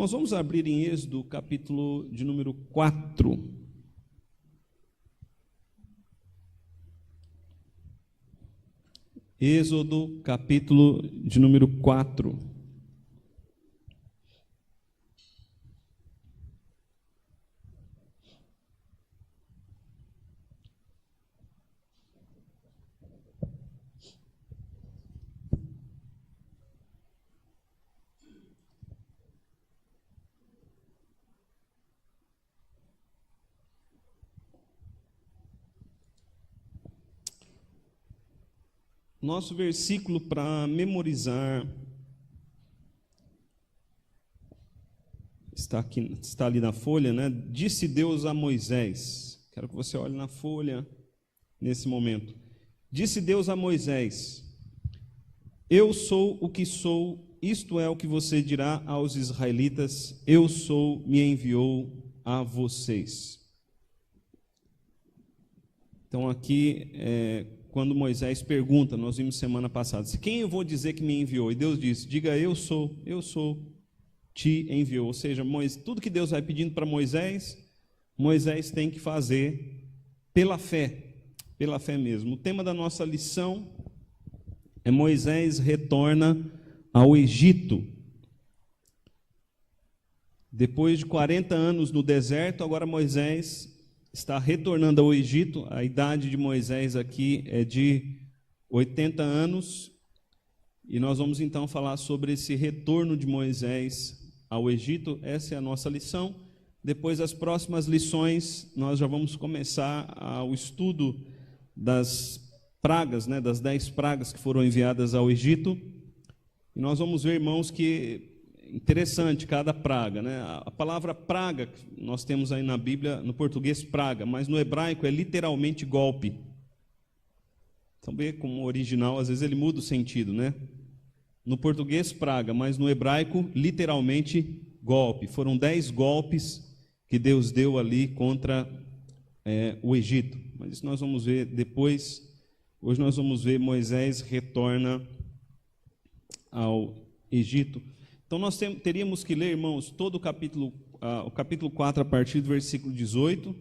Irmãos, vamos abrir em Êxodo, capítulo de número 4. Êxodo, capítulo de número 4. Nosso versículo para memorizar está ali na folha, né? Disse Deus a Moisés. Quero que você olhe na folha nesse momento. Disse Deus a Moisés: Eu sou o que sou, isto é o que você dirá aos israelitas: Eu sou, me enviou a vocês. Então aqui quando Moisés pergunta, nós vimos semana passada, quem eu vou dizer que me enviou? E Deus disse, diga eu sou, te enviou. Ou seja, tudo que Deus vai pedindo para Moisés, Moisés tem que fazer pela fé mesmo. O tema da nossa lição é Moisés retorna ao Egito. Depois de 40 anos no deserto, agora Moisés está retornando ao Egito. A idade de Moisés aqui é de 80 anos, e nós vamos então falar sobre esse retorno de Moisés ao Egito. Essa é a nossa lição. Depois, as próximas lições, nós já vamos começar o estudo das pragas, né, das 10 pragas que foram enviadas ao Egito, e nós vamos ver, irmãos, que interessante cada praga, né? A palavra praga que nós temos aí na Bíblia, no português praga, mas no hebraico é literalmente golpe. Então, bem, como original, às vezes ele muda o sentido, né? No português praga, mas no hebraico literalmente golpe. Foram 10 golpes que Deus deu ali contra o Egito. Mas isso nós vamos ver depois. Hoje nós vamos ver Moisés retorna ao Egito. Então, nós teríamos que ler, irmãos, todo o capítulo 4, a partir do versículo 18,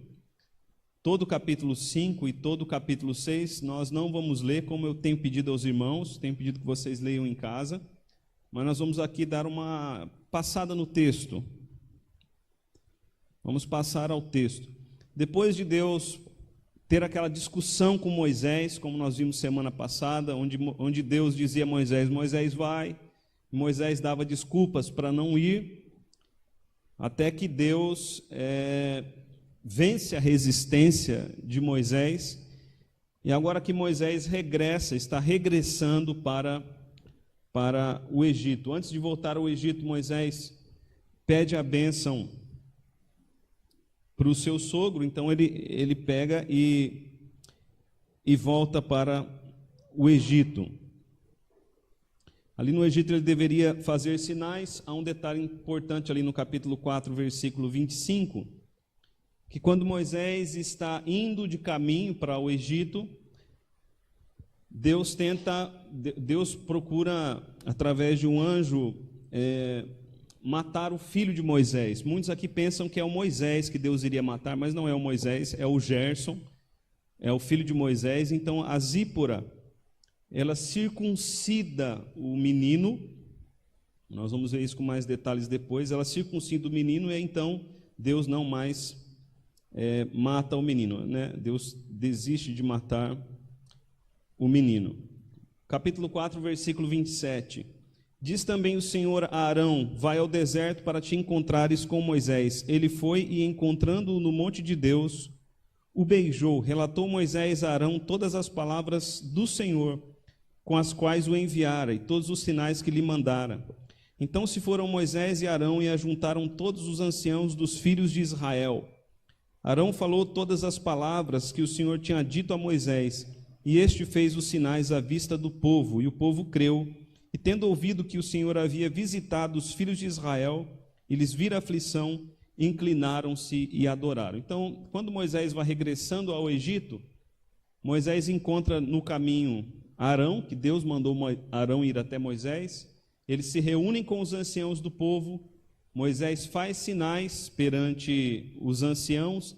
todo o capítulo 5 e todo o capítulo 6. Nós não vamos ler, como eu tenho pedido aos irmãos, tenho pedido que vocês leiam em casa, mas nós vamos aqui dar uma passada no texto. Vamos passar ao texto. Depois de Deus ter aquela discussão com Moisés, como nós vimos semana passada, onde Deus dizia a Moisés, Moisés vai. Moisés dava desculpas para não ir, até que Deus vence a resistência de Moisés, e agora que Moisés está regressando para o Egito. Antes de voltar ao Egito, Moisés pede a bênção para o seu sogro, então ele pega e volta para o Egito. Ali no Egito ele deveria fazer sinais. Há um detalhe importante ali no capítulo 4, versículo 25, que quando Moisés está indo de caminho para o Egito, Deus procura, através de um anjo, matar o filho de Moisés. Muitos aqui pensam que é o Moisés que Deus iria matar, mas não é o Moisés, é o Gerson, é o filho de Moisés. Então a Zípora, ela circuncida o menino, nós vamos ver isso com mais detalhes depois. Ela circuncida o menino e então Deus não mais mata o menino, né? Deus desiste de matar o menino. Capítulo 4, versículo 27. Diz também o Senhor a Arão, vai ao deserto para te encontrares com Moisés. Ele foi e, encontrando-o no monte de Deus, o beijou. Relatou Moisés a Arão todas as palavras do Senhor, com as quais o enviara, e todos os sinais que lhe mandara. Então se foram Moisés e Arão e ajuntaram todos os anciãos dos filhos de Israel. Arão falou todas as palavras que o Senhor tinha dito a Moisés, e este fez os sinais à vista do povo, e o povo creu, e tendo ouvido que o Senhor havia visitado os filhos de Israel, e lhes vira aflição, inclinaram-se e adoraram. Então, quando Moisés vai regressando ao Egito, Moisés encontra no caminho Arão, que Deus mandou Arão ir até Moisés. Eles se reúnem com os anciãos do povo, Moisés faz sinais perante os anciãos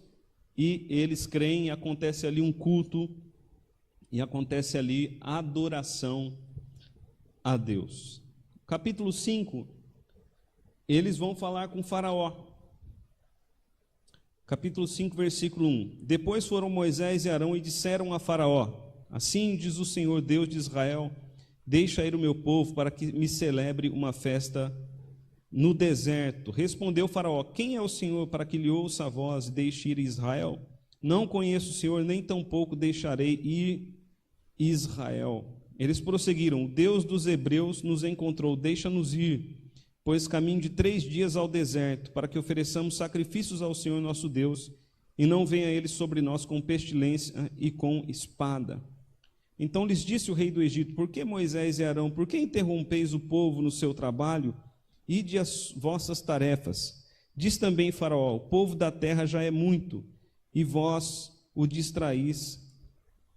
e eles creem, acontece ali um culto e acontece ali a adoração a Deus. Capítulo 5, eles vão falar com Faraó. Capítulo 5, versículo 1. Depois foram Moisés e Arão e disseram a Faraó: assim diz o Senhor Deus de Israel, deixa ir o meu povo para que me celebre uma festa no deserto. Respondeu Faraó: quem é o Senhor para que lhe ouça a voz e deixe ir Israel? Não conheço o Senhor, nem tampouco deixarei ir Israel. Eles prosseguiram: o Deus dos hebreus nos encontrou, deixa-nos ir, pois caminho de 3 dias ao deserto, para que ofereçamos sacrifícios ao Senhor nosso Deus, e não venha ele sobre nós com pestilência e com espada. Então lhes disse o rei do Egito: por que Moisés e Arão, por que interrompeis o povo no seu trabalho? Ide as vossas tarefas. Diz também Faraó: o povo da terra já é muito, e vós o distraís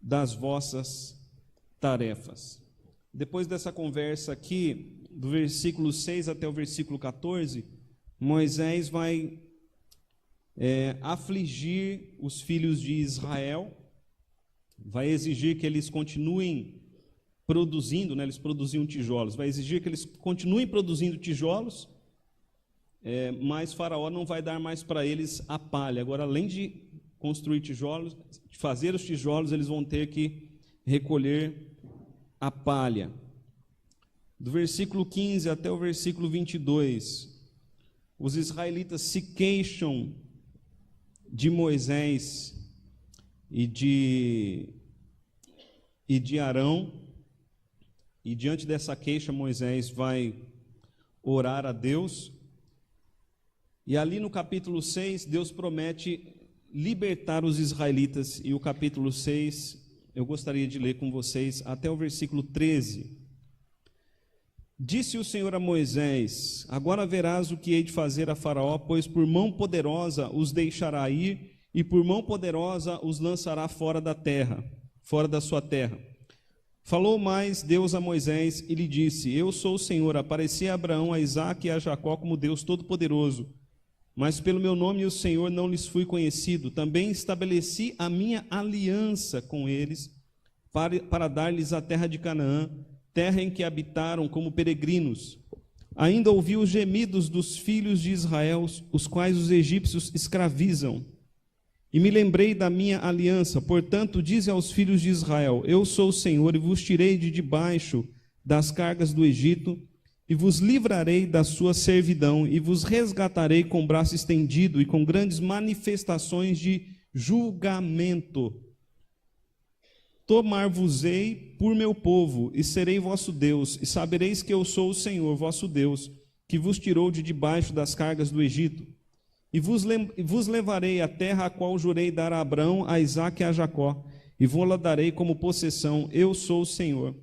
das vossas tarefas. Depois dessa conversa aqui, do versículo 6 até o versículo 14, Moisés vai afligir os filhos de Israel, vai exigir que eles continuem produzindo, eles produziam tijolos, vai exigir que eles continuem produzindo tijolos, mas Faraó não vai dar mais para eles a palha. Agora, além de construir tijolos, de fazer os tijolos, eles vão ter que recolher a palha. Do versículo 15 até o versículo 22, os israelitas se queixam de Moisés e de Arão, e diante dessa queixa Moisés vai orar a Deus, e ali no capítulo 6 Deus promete libertar os israelitas, e o capítulo 6 eu gostaria de ler com vocês até o versículo 13. Disse o Senhor a Moisés: agora verás o que hei de fazer a Faraó, pois por mão poderosa os deixará ir, e por mão poderosa os lançará fora da terra, fora da sua terra. Falou mais Deus a Moisés e lhe disse: eu sou o Senhor, apareci a Abraão, a Isaque e a Jacó como Deus Todo-Poderoso, mas pelo meu nome o Senhor não lhes fui conhecido. Também estabeleci a minha aliança com eles, para dar-lhes a terra de Canaã, terra em que habitaram como peregrinos. Ainda ouvi os gemidos dos filhos de Israel, os quais os egípcios escravizam. E me lembrei da minha aliança. Portanto, dize aos filhos de Israel: eu sou o Senhor, e vos tirei de debaixo das cargas do Egito, e vos livrarei da sua servidão, e vos resgatarei com braço estendido e com grandes manifestações de julgamento. Tomar-vos-ei por meu povo, e serei vosso Deus, e sabereis que eu sou o Senhor, vosso Deus, que vos tirou de debaixo das cargas do Egito. E vos levarei à terra a qual jurei dar a Abraão, a Isaque e a Jacó, e vou-la darei como possessão. Eu sou o Senhor.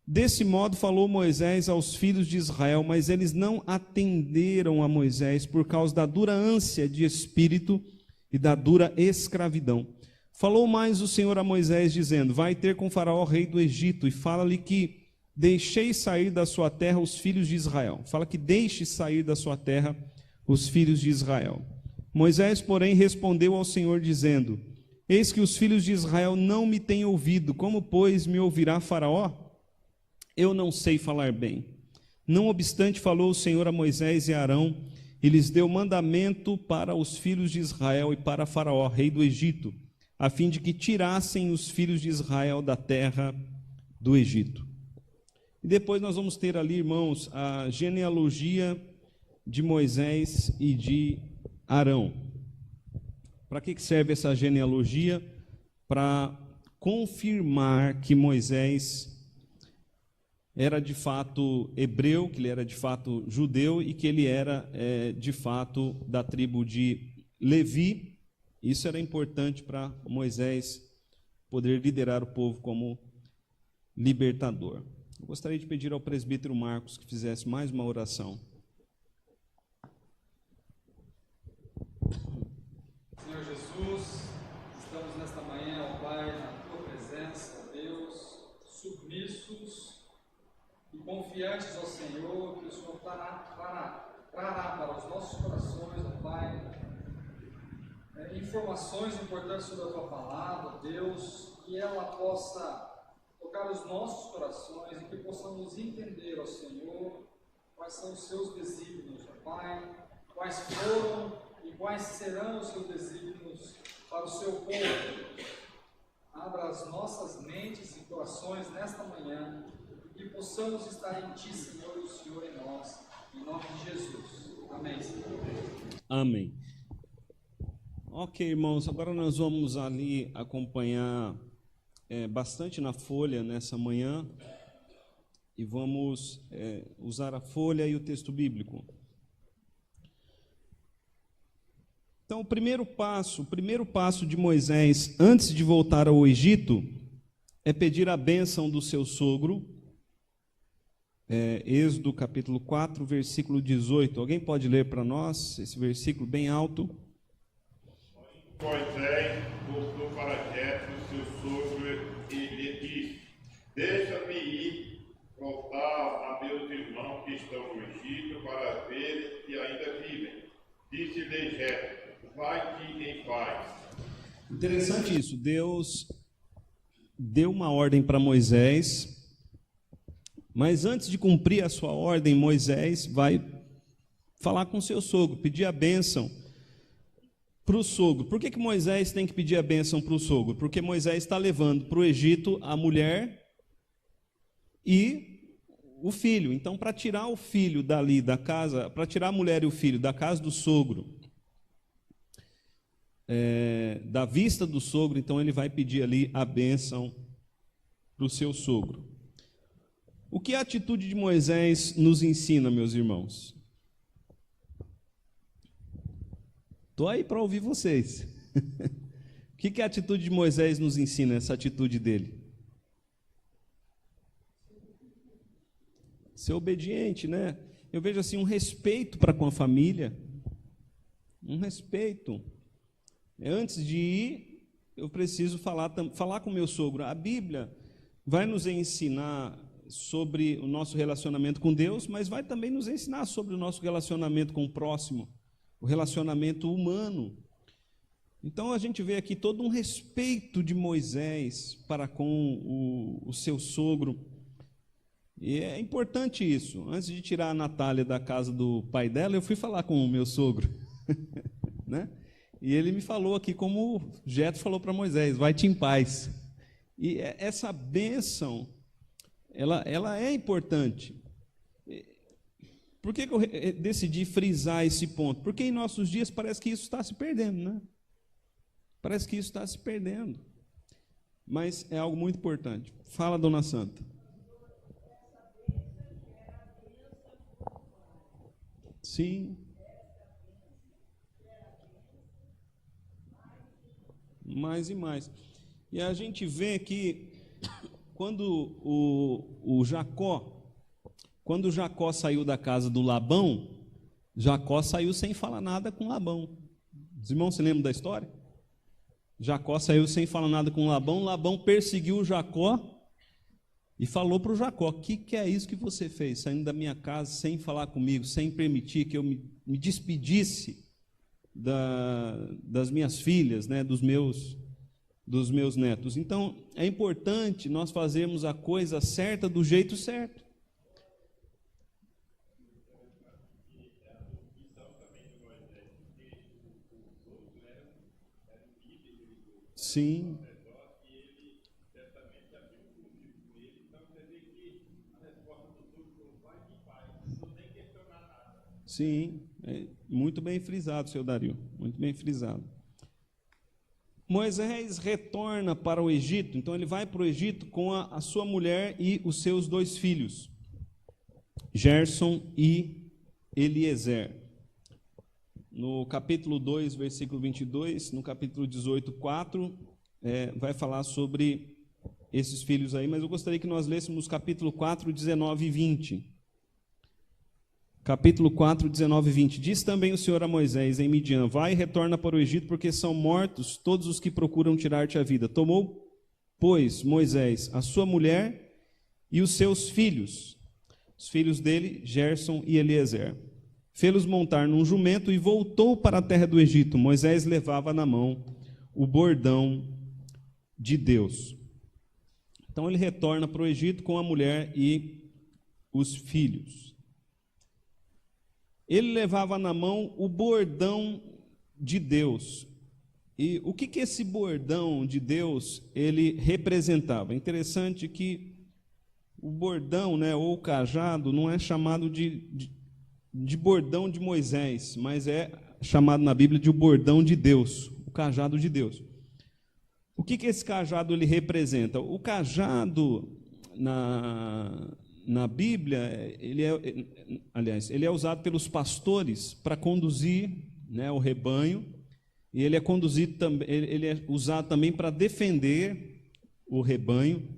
Desse modo falou Moisés aos filhos de Israel, mas eles não atenderam a Moisés por causa da dura ânsia de espírito e da dura escravidão. Falou mais o Senhor a Moisés, dizendo: vai ter com Faraó, rei do Egito, e fala-lhe que deixei sair da sua terra os filhos de Israel. Fala que deixe sair da sua terra os filhos de Israel. Moisés, porém, respondeu ao Senhor, dizendo: eis que os filhos de Israel não me têm ouvido, como, pois, me ouvirá Faraó? Eu não sei falar bem. Não obstante, falou o Senhor a Moisés e a Arão, e lhes deu mandamento para os filhos de Israel e para Faraó, rei do Egito, a fim de que tirassem os filhos de Israel da terra do Egito. E depois nós vamos ter ali, irmãos, a genealogia de Moisés e de Arão. Para que serve essa genealogia? Para confirmar que Moisés era de fato hebreu, que ele era de fato judeu e que ele era de fato da tribo de Levi. Isso era importante para Moisés poder liderar o povo como libertador. Eu gostaria de pedir ao presbítero Marcos que fizesse mais uma oração. Senhor Jesus, estamos nesta manhã, ó Pai, na Tua presença, Deus, submissos e confiantes ao Senhor, que o Senhor fará trará para os nossos corações, ó Pai, informações importantes sobre a Tua Palavra, Deus, que ela possa tocar os nossos corações e que possamos entender, ó Senhor, quais são os Seus desígnios, ó Pai, quais foram e quais serão os Seus desígnios para o Seu povo. Abra as nossas mentes e corações nesta manhã e que possamos estar em Ti, Senhor, e o Senhor em nós, em nome de Jesus. Amém, Senhor. Amém. Ok, irmãos, agora nós vamos ali acompanhar bastante na folha nessa manhã e vamos usar a folha e o texto bíblico. Então, o primeiro passo de Moisés, antes de voltar ao Egito, é pedir a bênção do seu sogro. Êxodo capítulo 4, versículo 18. Alguém pode ler para nós esse versículo bem alto? Moisés voltou para Jetro, seu sogro, e lhe disse: deixa-me ir voltar a meus irmãos que estão no Egito para ver se ainda vivem. Disse-lhe Jetro: vai-te em paz. Interessante isso. Deus deu uma ordem para Moisés, mas antes de cumprir a sua ordem, Moisés vai falar com seu sogro, pedir a bênção para o sogro. Por que Moisés tem que pedir a bênção para o sogro? Porque Moisés está levando para o Egito a mulher e o filho. Então, para tirar o filho dali da casa, para tirar a mulher e o filho da casa do sogro, da vista do sogro, então ele vai pedir ali a bênção para o seu sogro. O que a atitude de Moisés nos ensina, meus irmãos? Estou aí para ouvir vocês. O que a atitude de Moisés nos ensina, essa atitude dele? Ser obediente, né? Eu vejo assim um respeito para com a família, um respeito. Antes de ir, eu preciso falar com meu sogro. A Bíblia vai nos ensinar sobre o nosso relacionamento com Deus, mas vai também nos ensinar sobre o nosso relacionamento com o próximo, o relacionamento humano. Então a gente vê aqui todo um respeito de Moisés para com o seu sogro. E é importante isso. Antes de tirar a Natália da casa do pai dela, eu fui falar com o meu sogro, né? E ele me falou aqui como Jetro falou para Moisés: vai-te em paz. E essa bênção, ela é importante. Por que eu decidi frisar esse ponto? Porque em nossos dias parece que isso está se perdendo, né? Parece que isso está se perdendo. Mas é algo muito importante. Fala, dona Santa. Sim. Mais e mais. E a gente vê que quando o Jacó saiu da casa do Labão, Jacó saiu sem falar nada com Labão. Os irmãos se lembram da história? Jacó saiu sem falar nada com Labão, Labão perseguiu Jacó e falou para o Jacó: o que é isso que você fez, saindo da minha casa sem falar comigo, sem permitir que eu me despedisse das minhas filhas, né, dos meus netos. Então, é importante nós fazermos a coisa certa do jeito certo. Sim. Sim, muito bem frisado, seu Dario, muito bem frisado. Moisés retorna para o Egito, então ele vai para o Egito com a sua mulher e os seus 2 filhos, Gerson e Eliezer. No capítulo 2, versículo 22, no capítulo 18, 4, vai falar sobre esses filhos aí, mas eu gostaria que nós lêssemos capítulo 4, 19 e 20. Capítulo 4, 19 e 20. Diz também o Senhor a Moisés em Midian: vai e retorna para o Egito, porque são mortos todos os que procuram tirar-te a vida. Tomou, pois, Moisés a sua mulher e os seus filhos, os filhos dele, Gerson e Eliezer, fê-los montar num jumento e voltou para a terra do Egito. Moisés levava na mão o bordão de Deus. Então ele retorna para o Egito com a mulher e os filhos. Ele levava na mão o bordão de Deus. E o que esse bordão de Deus ele representava? É interessante que o bordão, né, ou o cajado, não é chamado de bordão de Moisés, mas é chamado na Bíblia de o bordão de Deus, o cajado de Deus. O que esse cajado ele representa? O cajado na Bíblia, ele é usado pelos pastores para conduzir, né, o rebanho, e ele é usado também para defender o rebanho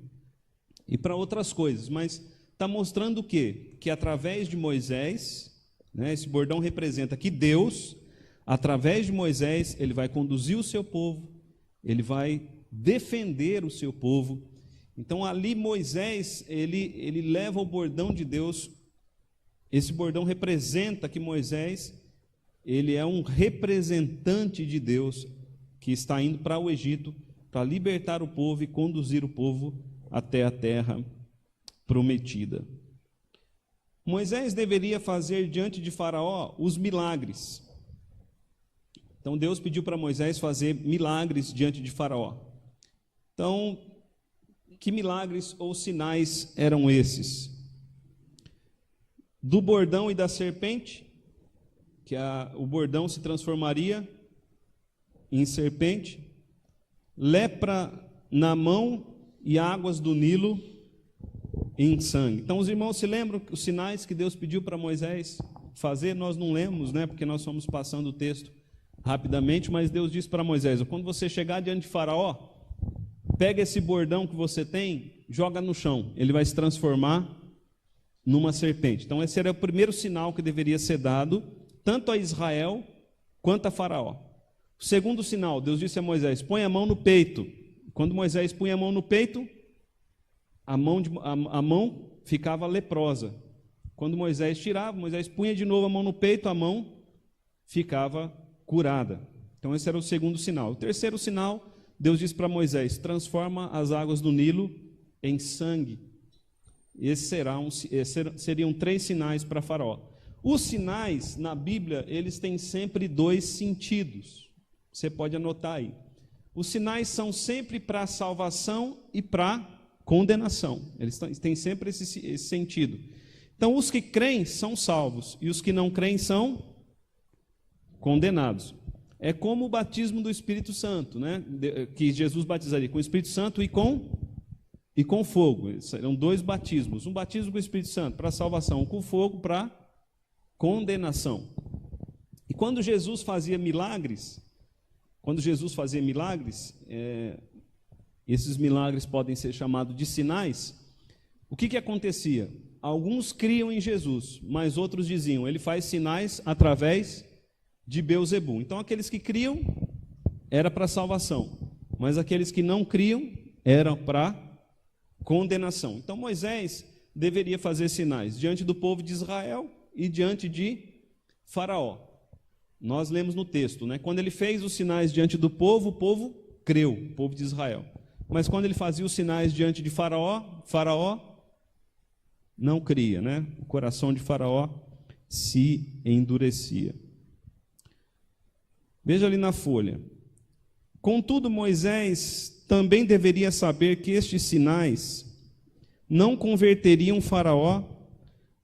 e para outras coisas, mas está mostrando o quê? Que através de Moisés, né, esse bordão representa que Deus, através de Moisés, ele vai conduzir o seu povo, ele vai defender o seu povo. Então ali Moisés, ele leva o bordão de Deus. Esse bordão representa que Moisés, ele é um representante de Deus que está indo para o Egito para libertar o povo e conduzir o povo até a terra prometida. Moisés deveria fazer diante de Faraó os milagres. Então Deus pediu para Moisés fazer milagres diante de Faraó. Então, que milagres ou sinais eram esses? Do bordão e da serpente, que o bordão se transformaria em serpente, lepra na mão e águas do Nilo em sangue. Então os irmãos se lembram os sinais que Deus pediu para Moisés fazer? Nós não lemos, né, porque nós fomos passando o texto rapidamente, mas Deus disse para Moisés: quando você chegar diante de Faraó, pega esse bordão que você tem, joga no chão, ele vai se transformar numa serpente. Então esse era o primeiro sinal que deveria ser dado tanto a Israel quanto a Faraó. O segundo sinal, Deus disse a Moisés: põe a mão no peito. Quando Moisés punha a mão no peito, a mão ficava leprosa. Quando Moisés tirava, Moisés punha de novo a mão no peito, a mão ficava curada. Então esse era o segundo sinal. O terceiro sinal, Deus disse para Moisés: transforma as águas do Nilo em sangue. Esses seriam 3 sinais para Faraó. Os sinais na Bíblia, eles têm sempre 2 sentidos. Você pode anotar aí. Os sinais são sempre para salvação e para condenação. Eles têm sempre esse sentido. Então, os que creem são salvos e os que não creem são condenados. É como o batismo do Espírito Santo, né? Que Jesus batizaria com o Espírito Santo e com fogo. Serão 2 batismos. Um batismo com o Espírito Santo para salvação, com fogo para condenação. E quando Jesus fazia milagres, esses milagres podem ser chamados de sinais. O que acontecia? Alguns criam em Jesus, mas outros diziam: ele faz sinais através de Beelzebul. Então aqueles que criam era para salvação, mas aqueles que não criam eram para condenação. Então Moisés deveria fazer sinais diante do povo de Israel e diante de Faraó. Nós lemos no texto, né? Quando ele fez os sinais diante do povo, o povo creu, o povo de Israel. Mas quando ele fazia os sinais diante de Faraó, Faraó não cria, né? O coração de Faraó se endurecia. Veja ali na folha. Contudo, Moisés também deveria saber que estes sinais não converteriam Faraó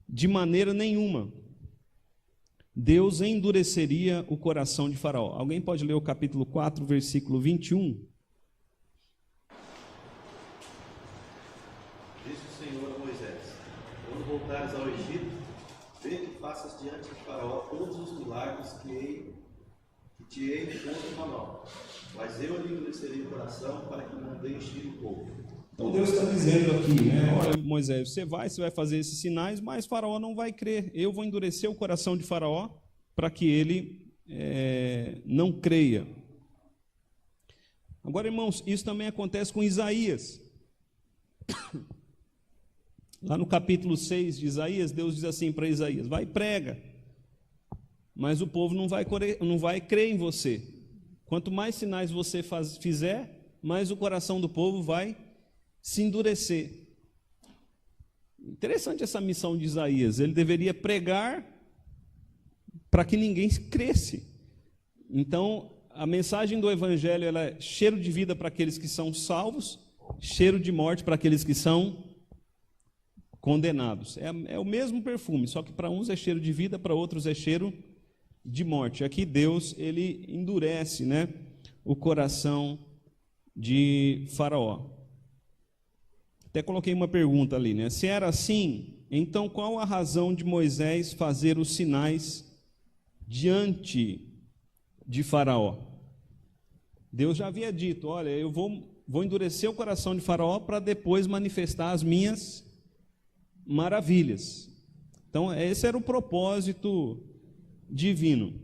de maneira nenhuma. Deus endureceria o coração de Faraó. Alguém pode ler o capítulo 4, versículo 21? Disse o Senhor a Moisés: quando voltares ao Egito, vê que faças diante de Faraó todos os milagres que te hei posto na mão. Mas eu lhe endureceria o coração para que não deixe ir o povo. Então Deus está dizendo aqui, né? Olha, Moisés, você vai fazer esses sinais, mas Faraó não vai crer. Eu vou endurecer o coração de Faraó para que ele não creia. Agora, irmãos, isso também acontece com Isaías. Lá no capítulo 6 de Isaías, Deus diz assim para Isaías: vai e prega, mas o povo não vai crer em você. Quanto mais sinais você fizer, mais o coração do povo vai se endurecer. Interessante essa missão de Isaías. Ele deveria pregar para que ninguém cresce. Então, a mensagem do Evangelho ela é cheiro de vida para aqueles que são salvos, cheiro de morte para aqueles que são condenados. É o mesmo perfume, só que para uns é cheiro de vida, para outros é cheiro de morte. Aqui Deus ele endurece, né, o coração de Faraó. Até coloquei uma pergunta ali, né? Se era assim, então qual a razão de Moisés fazer os sinais diante de Faraó? Deus já havia dito, olha, eu vou endurecer o coração de Faraó para depois manifestar as minhas maravilhas. Então, esse era o propósito divino.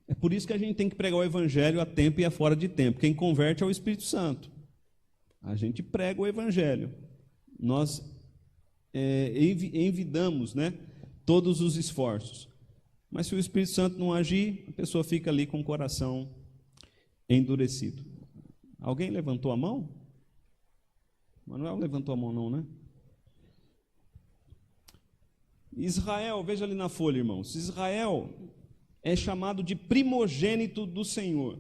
É por isso que a gente tem que pregar o Evangelho a tempo e a fora de tempo. Quem converte é o Espírito Santo. A gente prega o Evangelho. Nós envidamos, né, todos os esforços. Mas se o Espírito Santo não agir, a pessoa fica ali com o coração endurecido. Alguém levantou a mão? Manuel levantou a mão não, né? Israel, veja ali na folha, irmãos. Israel é chamado de primogênito do Senhor.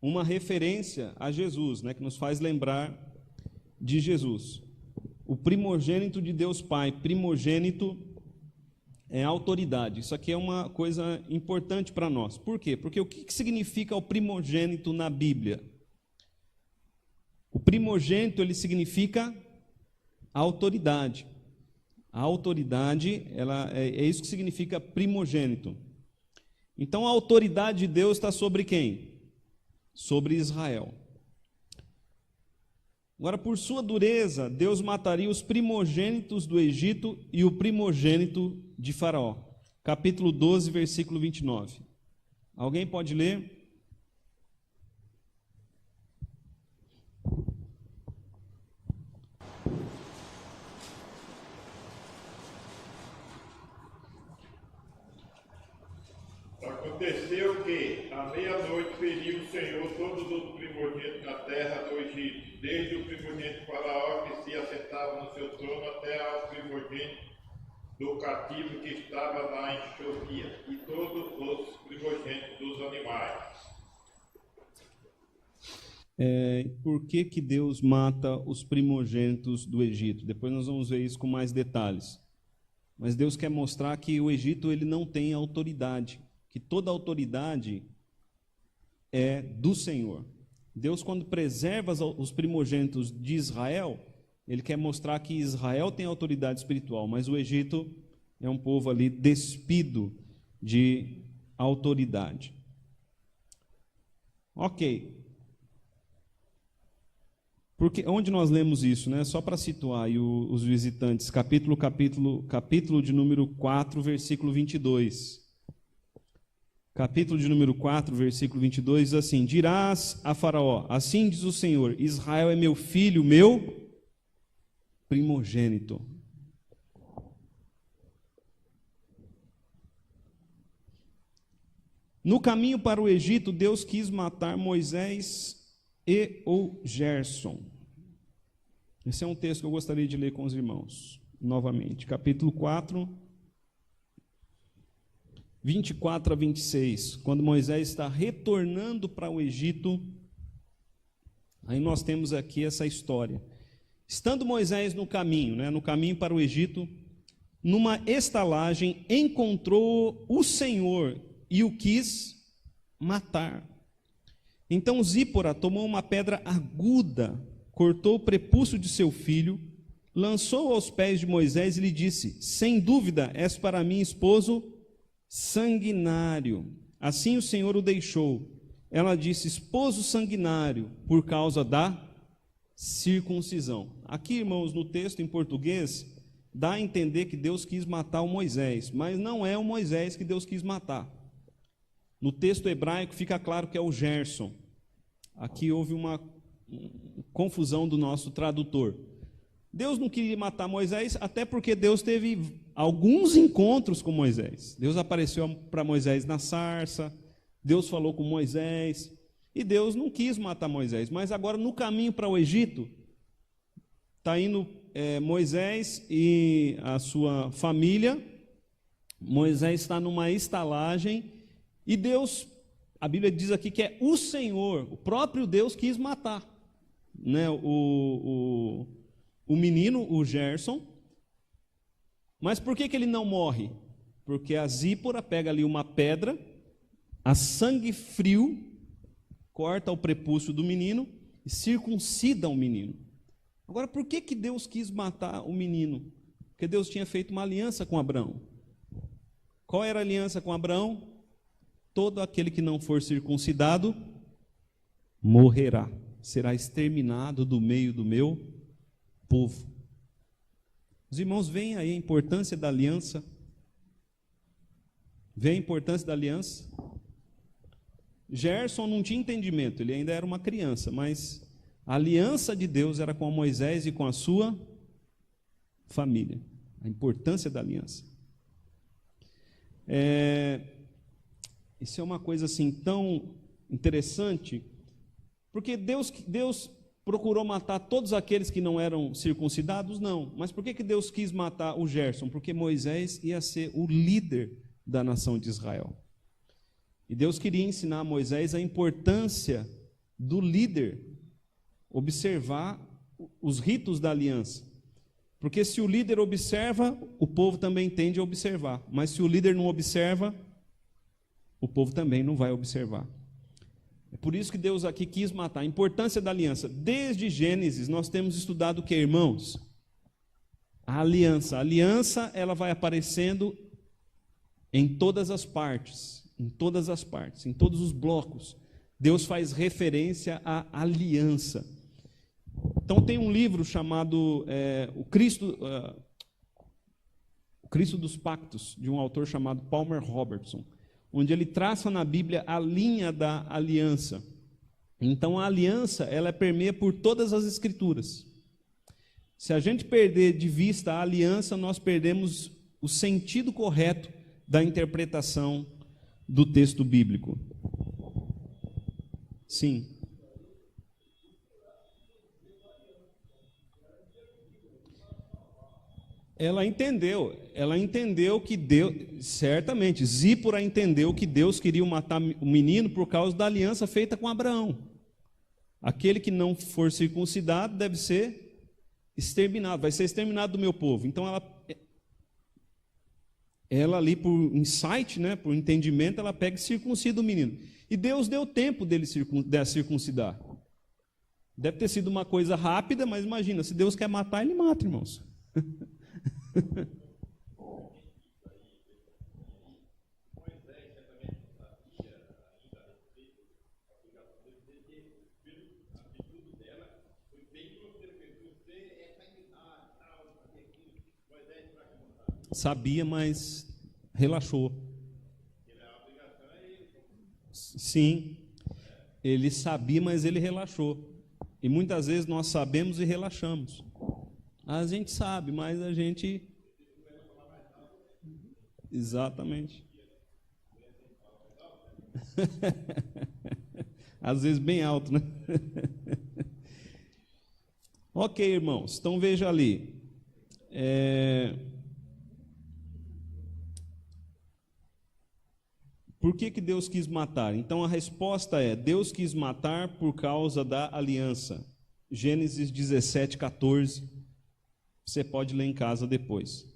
Uma referência a Jesus, né, que nos faz lembrar de Jesus. O primogênito de Deus Pai, primogênito é autoridade. Isso aqui é uma coisa importante para nós. Por quê? Porque o que significa o primogênito na Bíblia? O primogênito, ele significa autoridade. A autoridade, é isso que significa primogênito. Então, a autoridade de Deus está sobre quem? Sobre Israel. Agora, por sua dureza, Deus mataria os primogênitos do Egito e o primogênito de Faraó. Capítulo 12, versículo 29. Alguém pode ler? Aconteceu que, à meia-noite, feriu o Senhor todos os primogênitos na terra do Egito, desde o primogênito de Faraó, que se assentava no seu trono, até ao primogênito do cativo que estava na enxovia, e todos os primogênitos dos animais. Por que Deus mata os primogênitos do Egito? Depois nós vamos ver isso com mais detalhes. Mas Deus quer mostrar que o Egito ele não tem autoridade, que toda autoridade é do Senhor. Deus, quando preserva os primogênitos de Israel, ele quer mostrar que Israel tem autoridade espiritual, mas o Egito é um povo ali despido de autoridade. Ok. Porque, onde nós lemos isso, né? Só para situar aí os visitantes, capítulo de número 4, versículo 22. Capítulo de número 4, versículo 22, diz assim: dirás a Faraó, assim diz o Senhor, Israel é meu filho, meu primogênito. No caminho para o Egito, Deus quis matar Moisés e o Gerson. Esse é um texto que eu gostaria de ler com os irmãos, novamente. Capítulo 4, 24 a 26. Quando Moisés está retornando para o Egito, aí nós temos aqui essa história. Estando Moisés no caminho, no caminho para o Egito, numa estalagem, encontrou o Senhor e o quis matar. Então Zípora tomou uma pedra aguda, cortou o prepúcio de seu filho, lançou aos pés de Moisés e lhe disse: sem dúvida és para mim esposo sanguinário. Assim o Senhor o deixou. Ela disse: esposo sanguinário, por causa da circuncisão. Aqui, irmãos, no texto em português, dá a entender que Deus quis matar o Moisés, mas não é o Moisés que Deus quis matar. No texto hebraico fica claro que é o Gerson. Aqui houve uma confusão do nosso tradutor. Deus não queria matar Moisés, até porque Deus teve alguns encontros com Moisés. Deus apareceu para Moisés na sarça, Deus falou com Moisés, e Deus não quis matar Moisés. Mas agora, no caminho para o Egito, está indo Moisés e a sua família. Moisés está numa estalagem, e Deus, a Bíblia diz aqui que é o Senhor, o próprio Deus quis matar, né, o menino, o Gerson. Mas por que ele não morre? Porque a Zípora pega ali uma pedra, a sangue frio, corta o prepúcio do menino e circuncida o menino. Agora, por que Deus quis matar o menino? Porque Deus tinha feito uma aliança com Abraão. Qual era a aliança com Abraão? Todo aquele que não for circuncidado morrerá, será exterminado do meio do meu povo. Os irmãos veem aí a importância da aliança? Vê a importância da aliança? Gerson não tinha entendimento, ele ainda era uma criança, mas a aliança de Deus era com Moisés e com a sua família. A importância da aliança. Isso é uma coisa assim tão interessante, porque Deus procurou matar todos aqueles que não eram circuncidados? Não. Mas por que Deus quis matar o Gerson? Porque Moisés ia ser o líder da nação de Israel. E Deus queria ensinar a Moisés a importância do líder observar os ritos da aliança. Porque se o líder observa, o povo também tende a observar. Mas se o líder não observa, o povo também não vai observar. É por isso que Deus aqui quis matar. A importância da aliança. Desde Gênesis, nós temos estudado o que, irmãos? A aliança. A aliança, ela vai aparecendo em todas as partes. Em todas as partes, em todos os blocos. Deus faz referência à aliança. Então tem um livro chamado o Cristo dos Pactos, de um autor chamado Palmer Robertson, onde ele traça na Bíblia a linha da aliança. Então a aliança, ela permeia por todas as escrituras. Se a gente perder de vista a aliança, nós perdemos o sentido correto da interpretação do texto bíblico. Sim. Ela entendeu que Deus, certamente, Zípora entendeu que Deus queria matar o menino por causa da aliança feita com Abraão. Aquele que não for circuncidado deve ser exterminado, vai ser exterminado do meu povo. Então ela ali por insight, né, por entendimento, ela pega e circuncida o menino. E Deus deu tempo dele circuncidar. Deve ter sido uma coisa rápida, mas imagina, se Deus quer matar, ele mata, irmãos. Sabia, mas relaxou. Sim, ele sabia, mas ele relaxou. E muitas vezes nós sabemos e relaxamos. A gente sabe, mas a gente... Exatamente. Às vezes bem alto, né? Ok, irmãos, então veja ali. Por que Deus quis matar? Então a resposta é: Deus quis matar por causa da aliança. Gênesis 17, 14. Você pode ler em casa depois.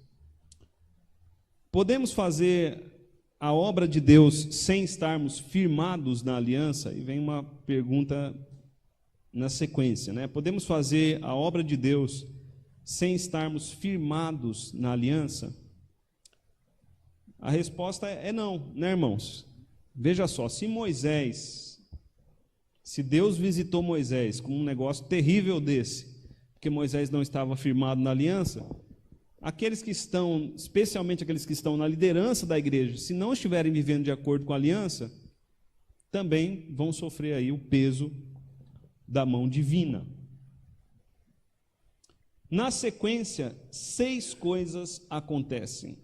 Podemos fazer a obra de Deus sem estarmos firmados na aliança? E vem uma pergunta na sequência, né? Podemos fazer a obra de Deus sem estarmos firmados na aliança? A resposta é não, né, irmãos? Veja só, se Deus visitou Moisés com um negócio terrível desse, porque Moisés não estava firmado na aliança, aqueles que estão, especialmente aqueles que estão na liderança da igreja, se não estiverem vivendo de acordo com a aliança, também vão sofrer aí o peso da mão divina. Na sequência, 6 coisas acontecem.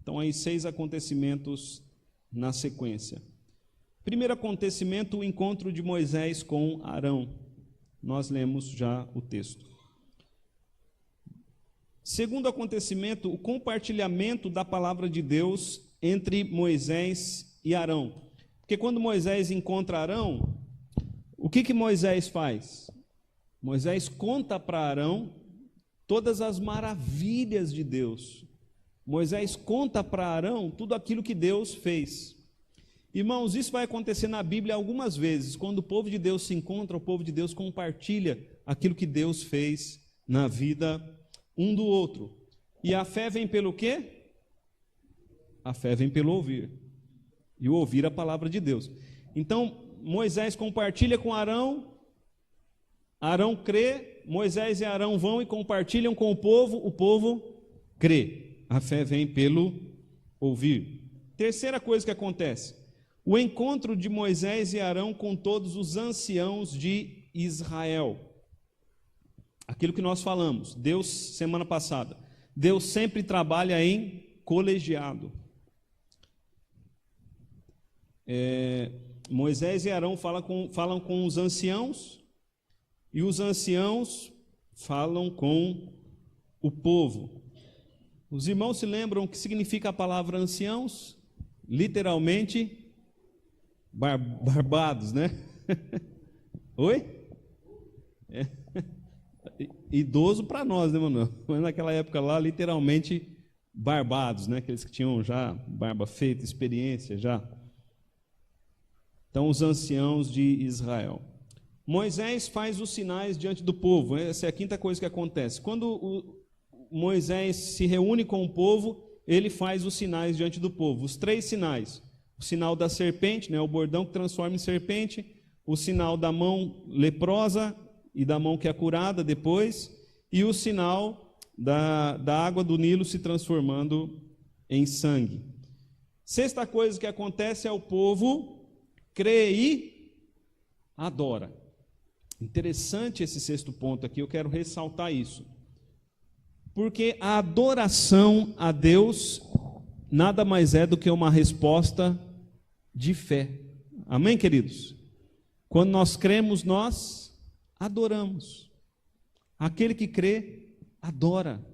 Então, aí 6 acontecimentos na sequência. Primeiro acontecimento, o encontro de Moisés com Arão. Nós lemos já o texto. Segundo acontecimento, o compartilhamento da palavra de Deus entre Moisés e Arão. Porque quando Moisés encontra Arão, o que Moisés faz? Moisés conta para Arão todas as maravilhas de Deus. Moisés conta para Arão tudo aquilo que Deus fez. Irmãos, isso vai acontecer na Bíblia algumas vezes. Quando o povo de Deus se encontra, o povo de Deus compartilha aquilo que Deus fez na vida um do outro. E a fé vem pelo quê? A fé vem pelo ouvir. E o ouvir a palavra de Deus. Então, Moisés compartilha com Arão, Arão crê, Moisés e Arão vão e compartilham com o povo crê. A fé vem pelo ouvir. Terceira coisa que acontece, o encontro de Moisés e Arão com todos os anciãos de Israel. Aquilo que nós falamos, Deus, semana passada, Deus sempre trabalha em colegiado. Moisés e Arão falam com os anciãos, e os anciãos falam com o povo. Os irmãos se lembram o que significa a palavra anciãos? Literalmente, barbados, né? Oi? Idoso para nós, né, Manuel? Mas naquela época lá, literalmente, barbados, né? Aqueles que tinham já barba feita, experiência já. Então, os anciãos de Israel. Moisés faz os sinais diante do povo. Essa é a quinta coisa que acontece. Quando Moisés se reúne com o povo, ele faz os sinais diante do povo. Os 3 sinais. O sinal da serpente, né, o bordão que transforma em serpente. O sinal da mão leprosa e da mão que é curada depois. E o sinal da água do Nilo se transformando em sangue. Sexta coisa que acontece é o povo crê e adora. Interessante esse 6º ponto aqui, eu quero ressaltar isso. Porque a adoração a Deus nada mais é do que uma resposta de fé. Amém, queridos? Quando nós cremos, nós adoramos. Aquele que crê, adora.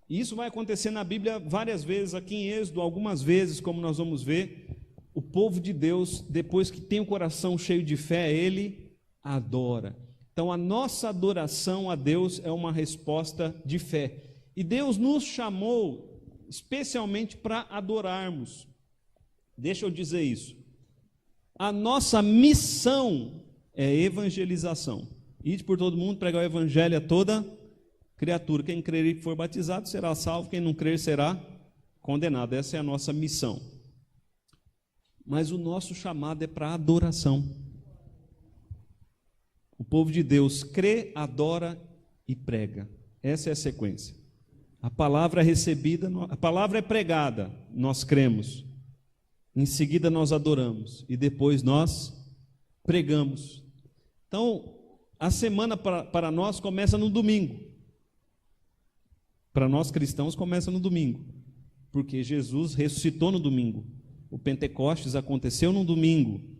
E isso vai acontecer na Bíblia várias vezes, aqui em Êxodo, algumas vezes, como nós vamos ver. O povo de Deus, depois que tem o coração cheio de fé, ele adora. Então, a nossa adoração a Deus é uma resposta de fé. E Deus nos chamou especialmente para adorarmos. Deixa eu dizer isso. A nossa missão é evangelização. Ide por todo mundo, pregar o evangelho a toda criatura. Quem crer e for batizado será salvo, quem não crer será condenado. Essa é a nossa missão. Mas o nosso chamado é para adoração. O povo de Deus crê, adora e prega. Essa é a sequência. A palavra é recebida, a palavra é pregada, nós cremos. Em seguida nós adoramos e depois nós pregamos. Então, a semana para nós começa no domingo. Para nós cristãos começa no domingo, porque Jesus ressuscitou no domingo. O Pentecostes aconteceu no domingo.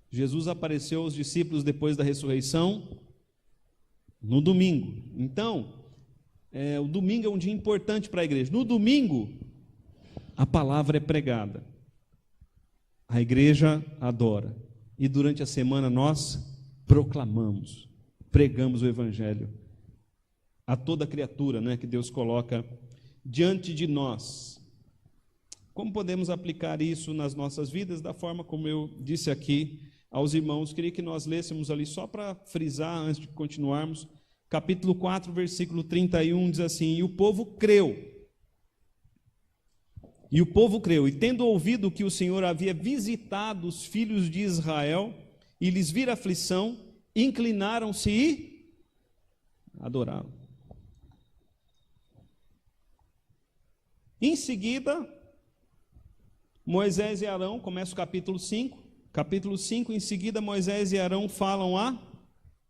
Jesus apareceu aos discípulos depois da ressurreição no domingo. Então, o domingo é um dia importante para a igreja. No domingo, a palavra é pregada. A igreja adora. E durante a semana nós proclamamos, pregamos o evangelho a toda criatura, né, que Deus coloca diante de nós. Como podemos aplicar isso nas nossas vidas? Da forma como eu disse aqui aos irmãos, queria que nós lêssemos ali, só para frisar, antes de continuarmos, capítulo 4, versículo 31, diz assim: E o povo creu, e tendo ouvido que o Senhor havia visitado os filhos de Israel, e lhes vira aflição, inclinaram-se e adoraram. Em seguida, Moisés e Arão, começa o capítulo 5. Capítulo 5, em seguida, Moisés e Arão falam a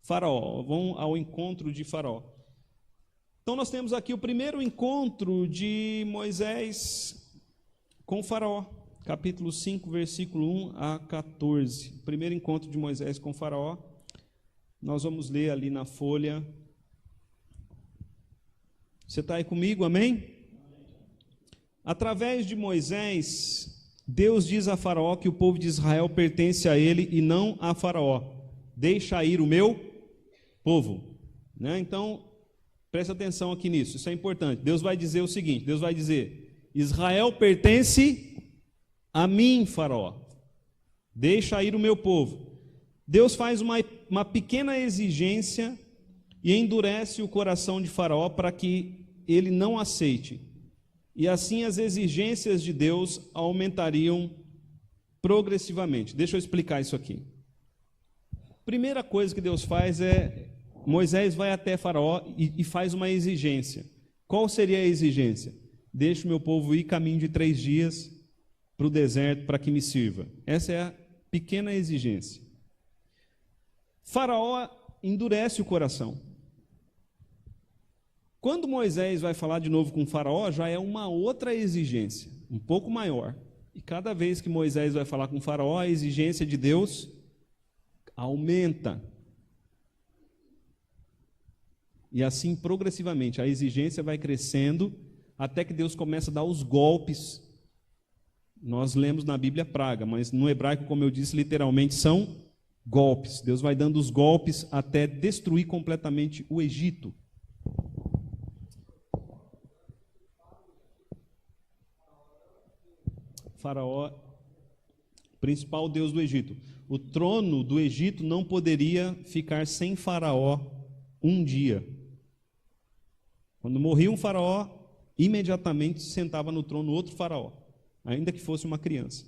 Faraó, vão ao encontro de Faraó. Então nós temos aqui o primeiro encontro de Moisés com Faraó, capítulo 5, versículo 1 a 14. O primeiro encontro de Moisés com Faraó. Nós vamos ler ali na folha. Você está aí comigo, amém? Através de Moisés, Deus diz a Faraó que o povo de Israel pertence a ele e não a Faraó. Deixa ir o meu povo. Né? Então, preste atenção aqui nisso, isso é importante. Deus vai dizer o seguinte, Deus vai dizer, Israel pertence a mim, Faraó. Deixa ir o meu povo. Deus faz uma pequena exigência e endurece o coração de Faraó para que ele não aceite. E assim as exigências de Deus aumentariam progressivamente. Deixa eu explicar isso aqui. Primeira coisa que Deus faz é, Moisés vai até Faraó e faz uma exigência. Qual seria a exigência? Deixa o meu povo ir caminho de 3 dias para o deserto para que me sirva. Essa é a pequena exigência. Faraó endurece o coração. Quando Moisés vai falar de novo com Faraó, já é uma outra exigência, um pouco maior. E cada vez que Moisés vai falar com Faraó, a exigência de Deus aumenta. E assim progressivamente, a exigência vai crescendo, até que Deus começa a dar os golpes. Nós lemos na Bíblia praga, mas no hebraico, como eu disse, literalmente são golpes. Deus vai dando os golpes até destruir completamente o Egito. Faraó, principal deus do Egito. O trono do Egito não poderia ficar sem Faraó um dia. Quando morria um faraó, imediatamente se sentava no trono outro faraó, ainda que fosse uma criança.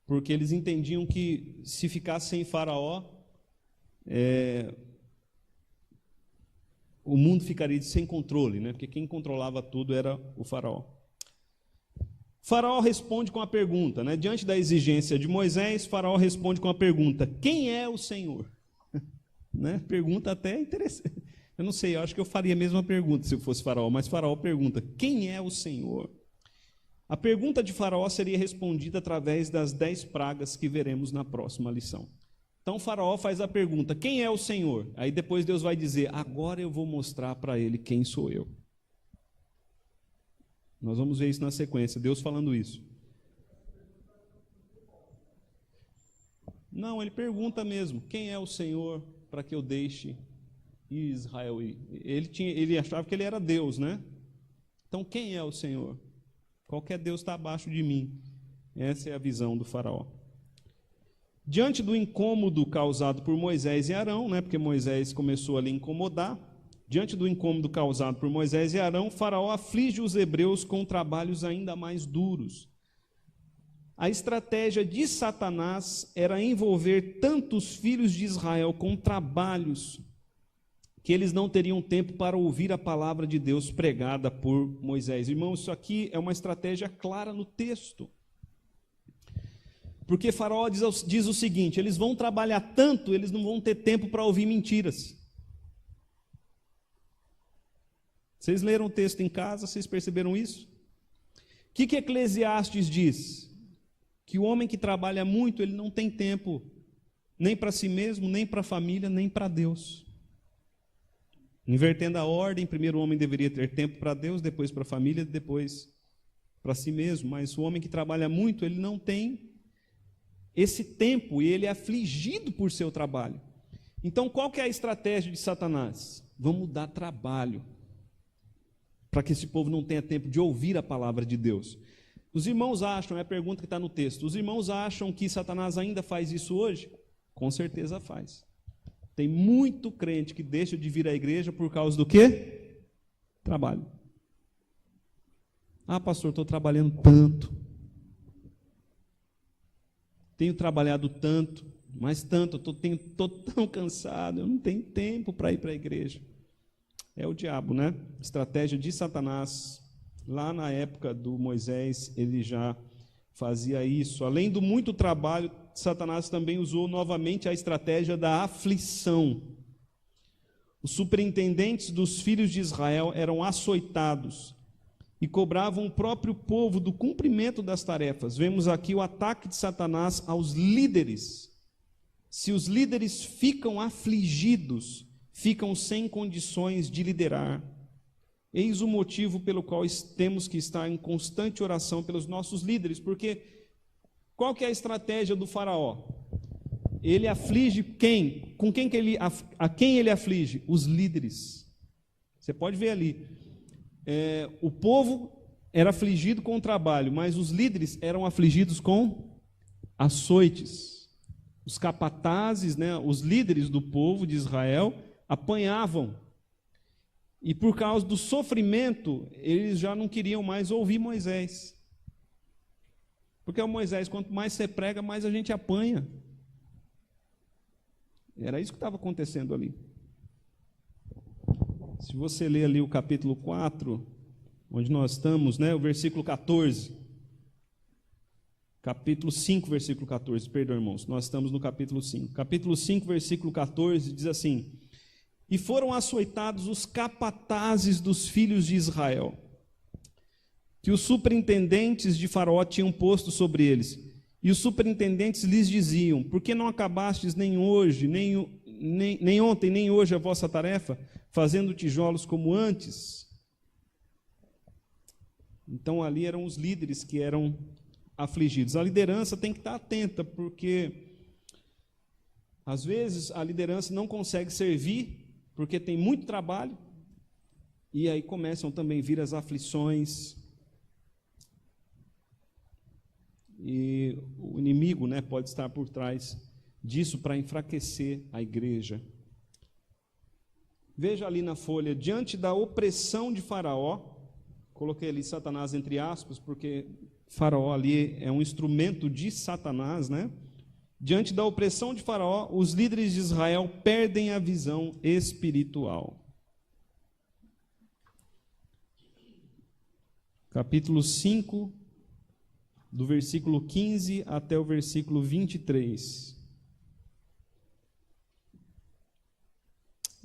Porque eles entendiam que se ficasse sem Faraó, o mundo ficaria sem controle, né? Porque quem controlava tudo era o Faraó. Faraó responde com a pergunta, né? Diante da exigência de Moisés, Faraó responde com a pergunta: quem é o Senhor? Né? Pergunta até interessante. Eu não sei, eu acho que eu faria a mesma pergunta se eu fosse Faraó, mas Faraó pergunta: quem é o Senhor? A pergunta de Faraó seria respondida através das 10 pragas que veremos na próxima lição. Então Faraó faz a pergunta: quem é o Senhor? Aí depois Deus vai dizer: agora eu vou mostrar para ele quem sou eu. Nós vamos ver isso na sequência, Deus falando isso. Não, ele pergunta mesmo: quem é o Senhor para que eu deixe Israel ir? Ele achava que ele era Deus, né? Então quem é o Senhor? Qualquer Deus está abaixo de mim. Essa é a visão do Faraó. Diante do incômodo causado por Moisés e Arão, né, porque Moisés começou ali a incomodar, diante do incômodo causado por Moisés e Arão, Faraó aflige os hebreus com trabalhos ainda mais duros. A estratégia de Satanás era envolver tanto os filhos de Israel com trabalhos que eles não teriam tempo para ouvir a palavra de Deus pregada por Moisés. Irmãos, isso aqui é uma estratégia clara no texto. Porque Faraó diz o seguinte: eles vão trabalhar tanto, eles não vão ter tempo para ouvir mentiras. Vocês leram o texto em casa, vocês perceberam isso? O que Eclesiastes diz? Que o homem que trabalha muito, ele não tem tempo nem para si mesmo, nem para a família, nem para Deus. Invertendo a ordem, primeiro o homem deveria ter tempo para Deus, depois para a família, depois para si mesmo. Mas o homem que trabalha muito, ele não tem esse tempo e ele é afligido por seu trabalho. Então, qual que é a estratégia de Satanás? Vamos dar trabalho para que esse povo não tenha tempo de ouvir a palavra de Deus. Os irmãos acham, é a pergunta que está no texto, os irmãos acham que Satanás ainda faz isso hoje? Com certeza faz. Tem muito crente que deixa de vir à igreja por causa do quê? Trabalho. Ah, pastor, estou trabalhando tanto. Tenho trabalhado tanto, mas tanto, estou tão cansado, eu não tenho tempo para ir para a igreja. É o diabo, né? Estratégia de Satanás. Lá na época do Moisés, ele já fazia isso. Além do muito trabalho, Satanás também usou novamente a estratégia da aflição. Os superintendentes dos filhos de Israel eram açoitados e cobravam o próprio povo do cumprimento das tarefas. Vemos aqui o ataque de Satanás aos líderes. Se os líderes ficam afligidos, ficam sem condições de liderar. Eis o motivo pelo qual temos que estar em constante oração pelos nossos líderes, porque qual que é a estratégia do faraó? Ele aflige quem? A quem ele aflige? Os líderes. Você pode ver ali. O povo era afligido com o trabalho, mas os líderes eram afligidos com açoites. Os capatazes, né, os líderes do povo de Israel, apanhavam. E por causa do sofrimento, eles já não queriam mais ouvir Moisés. Porque o Moisés, quanto mais você prega, mais a gente apanha. Era isso que estava acontecendo ali. Se você ler ali o capítulo 4, onde nós estamos, né, o versículo 14. Capítulo 5, versículo 14, perdão, irmãos, nós estamos no capítulo 5. Capítulo 5, versículo 14, diz assim: E foram açoitados os capatazes dos filhos de Israel, que os superintendentes de Faraó tinham posto sobre eles. E os superintendentes lhes diziam: Por que não acabastes nem hoje, nem ontem, nem hoje a vossa tarefa, fazendo tijolos como antes? Então ali eram os líderes que eram afligidos. A liderança tem que estar atenta, porque às vezes a liderança não consegue servir, porque tem muito trabalho, e aí começam também a vir as aflições, e o inimigo, né, pode estar por trás disso para enfraquecer a igreja. Veja ali na folha: diante da opressão de Faraó, coloquei ali Satanás entre aspas, porque Faraó ali é um instrumento de Satanás, né? Diante da opressão de Faraó, os líderes de Israel perdem a visão espiritual. Capítulo 5, do versículo 15 até o versículo 23.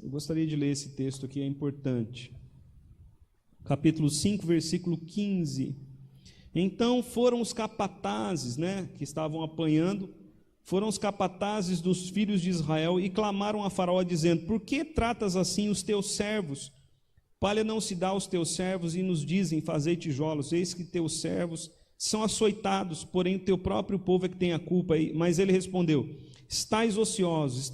Eu gostaria de ler esse texto aqui, é importante. Capítulo 5, versículo 15. Então foram os capatazes, né, que estavam apanhando, foram os capatazes dos filhos de Israel e clamaram a Faraó, dizendo: Por que tratas assim os teus servos? Palha não se dá aos teus servos, e nos dizem: Fazei tijolos. Eis que teus servos são açoitados, porém o teu próprio povo é que tem a culpa. Mas ele respondeu: Estais ociosos,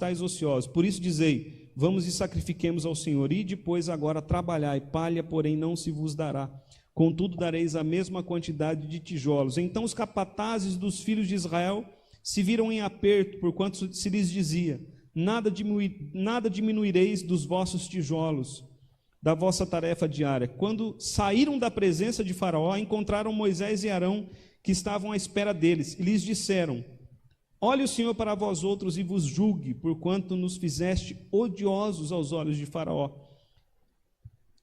por isso dizei: Vamos e sacrifiquemos ao Senhor, e depois agora trabalhai, palha, porém, não se vos dará. Contudo, dareis a mesma quantidade de tijolos. Então os capatazes dos filhos de Israel se viram em aperto, porquanto se lhes dizia: Nada diminuireis dos vossos tijolos, da vossa tarefa diária. Quando saíram da presença de Faraó, encontraram Moisés e Arão, que estavam à espera deles, e lhes disseram: Olhe o Senhor para vós outros e vos julgue, porquanto nos fizeste odiosos aos olhos de Faraó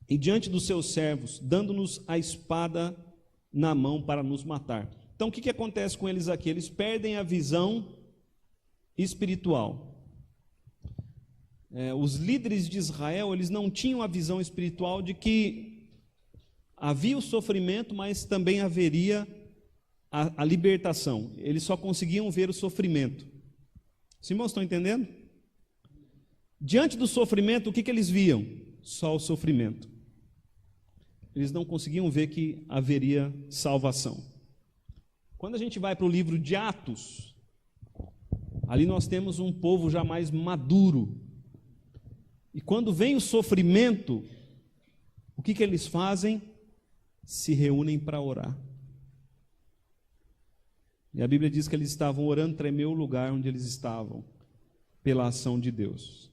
e diante dos seus servos, dando-nos a espada na mão para nos matar. Então, o que acontece com eles aqui? Eles perdem a visão espiritual. Os líderes de Israel, eles não tinham a visão espiritual de que havia o sofrimento, mas também haveria a libertação. Eles só conseguiam ver o sofrimento. Os irmãos estão entendendo? Diante do sofrimento, o que eles viam? Só o sofrimento. Eles não conseguiam ver que haveria salvação. Quando a gente vai para o livro de Atos, ali nós temos um povo já mais maduro. E quando vem o sofrimento, o que eles fazem? Se reúnem para orar. E a Bíblia diz que eles estavam orando, tremeu o lugar onde eles estavam, pela ação de Deus.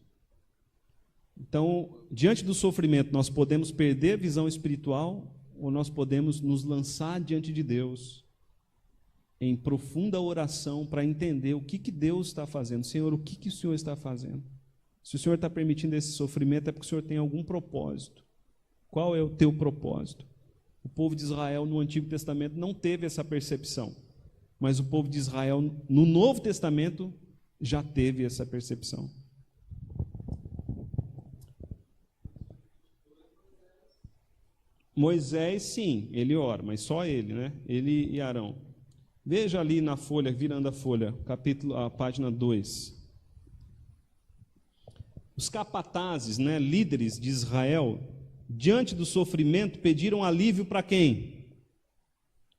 Então, diante do sofrimento, nós podemos perder a visão espiritual, ou nós podemos nos lançar diante de Deus, em profunda oração, para entender o que Deus está fazendo. Senhor, o que o Senhor está fazendo? Se o Senhor está permitindo esse sofrimento, é porque o Senhor tem algum propósito. Qual é o teu propósito? O povo de Israel, no Antigo Testamento, não teve essa percepção. mas o povo de Israel, no Novo Testamento, já teve essa percepção. Moisés, sim, ele ora, mas só ele, né? Ele e Arão. Veja ali na folha, virando a folha, a página 2. Os capatazes, né, líderes de Israel, diante do sofrimento, pediram alívio para quem?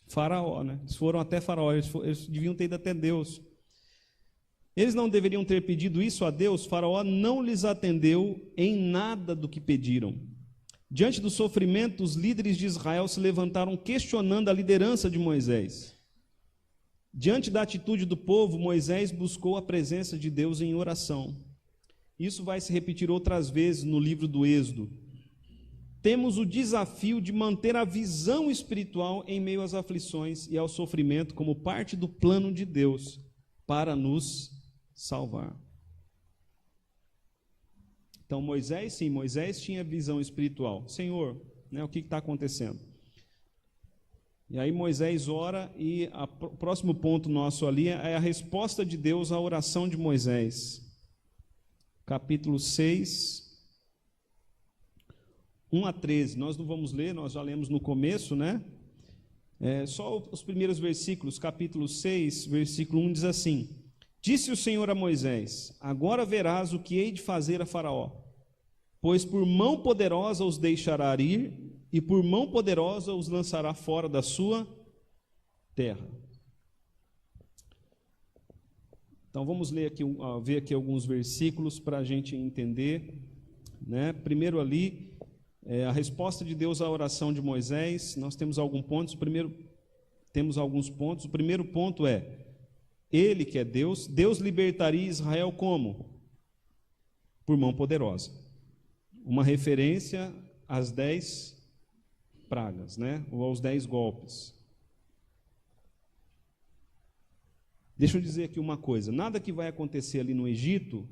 Faraó, né? Eles foram até Faraó, eles deviam ter ido até Deus. Eles não deveriam ter pedido isso a Deus. Faraó não lhes atendeu em nada do que pediram. Diante do sofrimento, os líderes de Israel se levantaram questionando a liderança de Moisés. Diante da atitude do povo, Moisés buscou a presença de Deus em oração. Isso vai se repetir outras vezes no livro do Êxodo. Temos o desafio de manter a visão espiritual em meio às aflições e ao sofrimento como parte do plano de Deus para nos salvar. Então Moisés, sim, Moisés tinha visão espiritual. Senhor, né, o que está acontecendo? E aí Moisés ora e o próximo ponto nosso ali é a resposta de Deus à oração de Moisés. Capítulo 6, 1 a 13. Nós não vamos ler, nós já lemos no começo, né? Só os primeiros versículos. Capítulo 6, versículo 1 diz assim: Disse o Senhor a Moisés: Agora verás o que hei de fazer a Faraó, pois por mão poderosa os deixará ir, e por mão poderosa os lançará fora da sua terra. Então vamos ler aqui, ver aqui alguns versículos para a gente entender, né? Primeiro ali, a resposta de Deus à oração de Moisés. Nós temos alguns pontos. O primeiro ponto é: Ele, que é Deus, Deus libertaria Israel como? Por mão poderosa. Uma referência às 10 pragas, né? Ou aos 10 golpes. Deixa eu dizer aqui uma coisa: nada que vai acontecer ali no Egito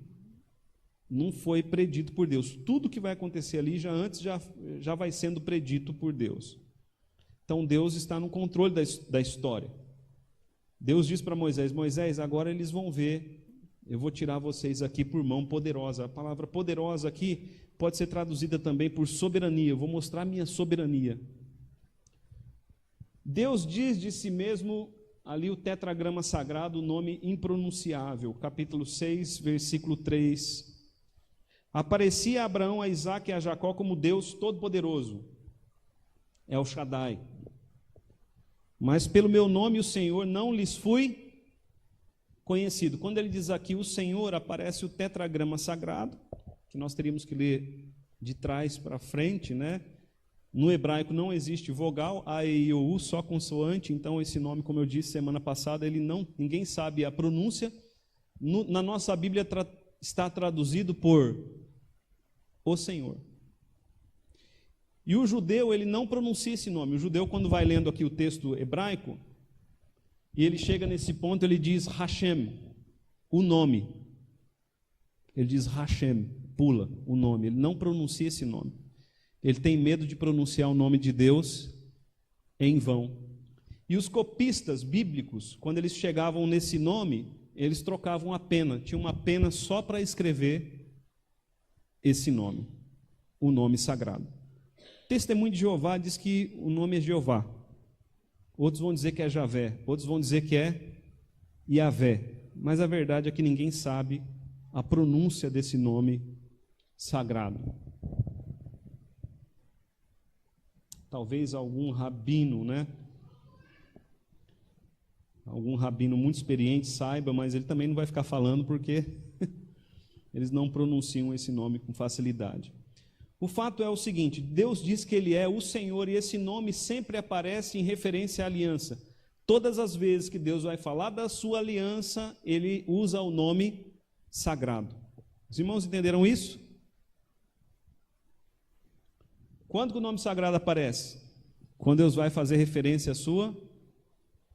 não foi predito por Deus. Tudo que vai acontecer ali já vai sendo predito por Deus. Então Deus está no controle da história. Deus diz para Moisés: Moisés, agora eles vão ver, eu vou tirar vocês aqui por mão poderosa. A palavra poderosa aqui pode ser traduzida também por soberania. Eu vou mostrar a minha soberania. Deus diz de si mesmo, ali o tetragrama sagrado, o nome impronunciável. Capítulo 6, versículo 3. Aparecia a Abraão, a Isaque e a Jacó como Deus Todo-Poderoso, El Shaddai. Mas pelo meu nome, o Senhor, não lhes fui conhecido. Quando ele diz aqui o Senhor, aparece o tetragrama sagrado, que nós teríamos que ler de trás para frente, né? No hebraico não existe vogal, a, e, o, u, só consoante. Então esse nome, como eu disse semana passada, ninguém sabe a pronúncia. Na nossa Bíblia está traduzido por o Senhor. E o judeu, ele não pronuncia esse nome. O judeu, quando vai lendo aqui o texto hebraico, e ele chega nesse ponto, ele diz Hashem, o nome. Ele diz Hashem, pula o nome. Ele não pronuncia esse nome. Ele tem medo de pronunciar o nome de Deus em vão. E os copistas bíblicos, quando eles chegavam nesse nome, eles trocavam a pena. Tinha uma pena só para escrever esse nome, o nome sagrado. O Testemunho de Jeová diz que o nome é Jeová. Outros vão dizer que é Javé. Outros vão dizer que é Yavé. Mas a verdade é que ninguém sabe a pronúncia desse nome sagrado. Talvez algum rabino, né? Algum rabino muito experiente saiba, mas ele também não vai ficar falando porque eles não pronunciam esse nome com facilidade. O fato é o seguinte: Deus diz que Ele é o Senhor, e esse nome sempre aparece em referência à aliança. Todas as vezes que Deus vai falar da sua aliança, Ele usa o nome sagrado. Os irmãos entenderam isso? Quando que o nome sagrado aparece? Quando Deus vai fazer referência à sua